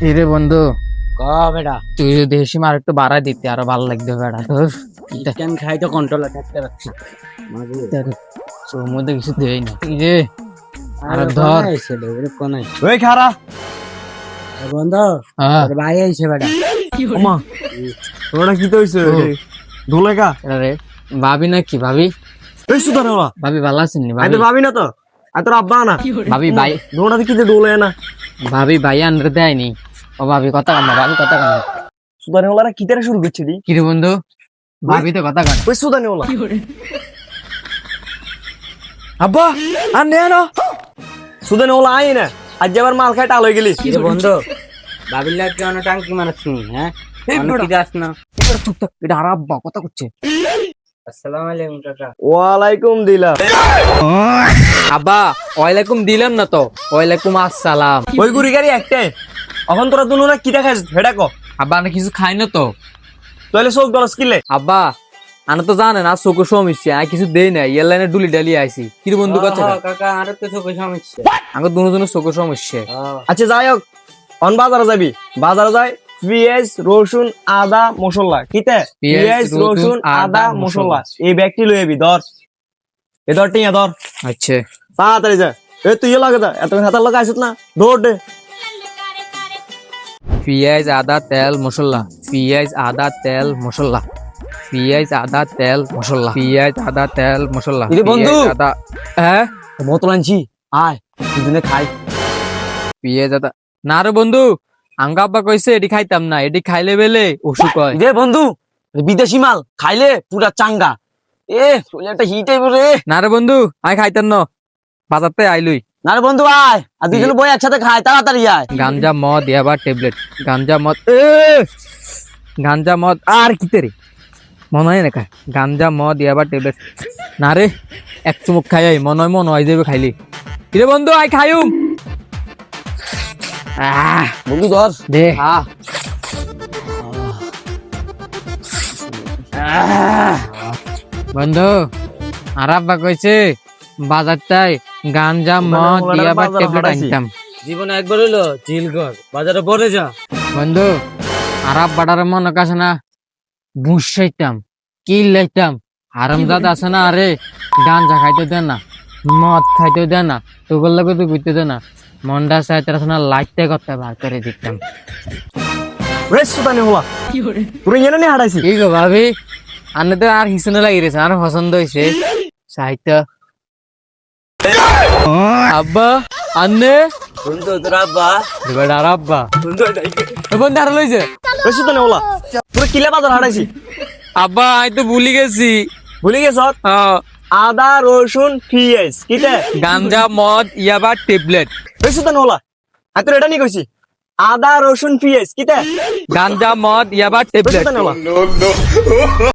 এরে বন্ধু, ক বেটা তুই যদি হেসি মার একটু বাড়াই দিতে আরো ভালো লাগবে বেড়া। তোর চিকেন খাই তো কন্ট্রোলে থাকতে পারছি তোর মধ্যে কিছু দেই না। এই যে আরে ধর। ওই খারা বন্ধু হ্যাঁ তোর ভাই আইছে বেটা ওমা তোরা কি তো হইছে ও। ঢোলেকা এটা রে ভাবি না কি ভাবি? এই সুদারে ওলা ভাবি ভালো আছেন নি? আই ভাবি তো ভাবি না তো আই তোর আব্বা না ভাবি ভাই দোড়া কি যে ডোলে না ভাবি ভাই আনরে দেয়নি। ও ভাবি কথা কান ভাবি কথা কান। সুদারে ওলারা কি তারে শুরু করছে দি কি রে বন্ধু, ভাবি তো কথা কান। ওই সুদানে ওলা আব্বা আর নে না সুদানে ওলা আই না আজ আবার মাল খাই টাল হয়ে গেলি রে বন্ধু ভাবির লাগে অনেক টাঙ্কি মারাচ্ছ হ্যাঁ অনেক কি যাস না এবার চুপ থাক, এটা আর আব্বা কথা করছে। আসসালামু আলাইকুম কাকা ওয়ালাইকুম দিলাম আব্বা ওয়ালাইকুম দিলাম না তো, ওয়ালাইকুম আসসালাম। ওই গুড়ি গাড়ি একটাই এখন তোরা দুনো না কি দেখাস হেডা ক আব্বা আমি কিছু খাই না তো। তাহলে চোখ দরস কিলে আব্বা আনা তো জানেন আর চোখের সমস্যা, আমি কিছু দেই না, ইয়ার লাইনে ডুলি ডালি আইছি। কি রে বন্ধু কথা কাকা আর তো চোখে সমস্যা আমার দুজনের চোখের সমস্যা। আচ্ছা যাই হোক অন বাজারে যাবি বাজারে যাই পেঁয়াজ রসুন আদা মশলা কিতে পেঁয়াজ রসুন আদা মশলা এই ব্যাগটি লই যাবি ধর এ ধর টিয়া ধর আচ্ছা তাড়াতাড়ি যা এ তুই লাগে যা এত হাতার লাগা আইছত না দৌড় দে পেঁয়াজ আদা তেল মশলা, পেঁয়াজ আদা তেল মশলা, পেঁয়াজ আদা তেল মশলা, পেঁয়াজ আদা তেল মশলা। এরে বন্ধু! পেঁয়াজ আদা হ্যাঁ বোতল আনছি আয় দুজনে খাই পেঁয়াজ আদা না রে বন্ধু, আঙ্গা আব্বা কইছে এটি খাইতাম না, এটি খাইলে বেলে অসুখ হয়। রে বন্ধু বিদেশি মাল খাইলে পুরা চাঙ্গা এ একটা হিট আইব রে না রে বন্ধু আমি খাইতাম না, বাজারতে আইলুই। না রে বন্ধু আয় আর দুজনে বই একসাথে খাই তাড়াতাড়ি আয় গাঞ্জা মদ ইয়াবা ট্যাবলেট, গাঞ্জা মদ গাঞ্জা মদ আর কিতে রে মনে হয় না খায়, গাঞ্জা মদ ইয়াবা ট্যাবলেট না রে এক চুমুক খাই আই মনে হয় যাবে খাইলি। কিরে বন্ধু আই খাইম বন্ধু ধর দে বন্ধু আর আব্বা কইছে বাজারটাই গাঞ্জা মদ ইয়াবা ট্যাবলেট আনতাম। জীবনে একবার হইলো জিলগর বাজারে পড়ে যা বন্ধু আর আব্বাটার মনে কাছে না বুঝাইতাম কি লাইতাম হারামজাদা আছে না, আরে গাঞ্জা খাইতে দে না মদ খাইতে দে না তোগুলো লাগে তুই বুঝতে দে না, মনটা চাইতে আছে না লাইতে করতে বার করে দিতাম। রে সুদানে হলা তুই এনে নি হারাইছি কি গো ভাবি আনে তো আর হিসনে লাগি রেছে, আর পছন্দ হয়েছে সাহিত্য। আব্বা আন্নে বন্ধু তোর আব্বা এবার আর আব্বা বন্ধু বন্ধু আর লইছে রে সুদানে হলা তুই কিলে বাজার হারাইছি আব্বা আমি তো ভুলি গেছি। ভুলে গেছ আদা রসুন পেঁয়াজ কিতে গাঞ্জা মদ ইয়াবা ট্যাবলেট, রে সুদানে হলা আই তোর এটা নি কইছি আদা রসুন পেঁয়াজ কিতে গাঞ্জা মদ ইয়াবা রে ট্যাবলেট। সুদানে হলা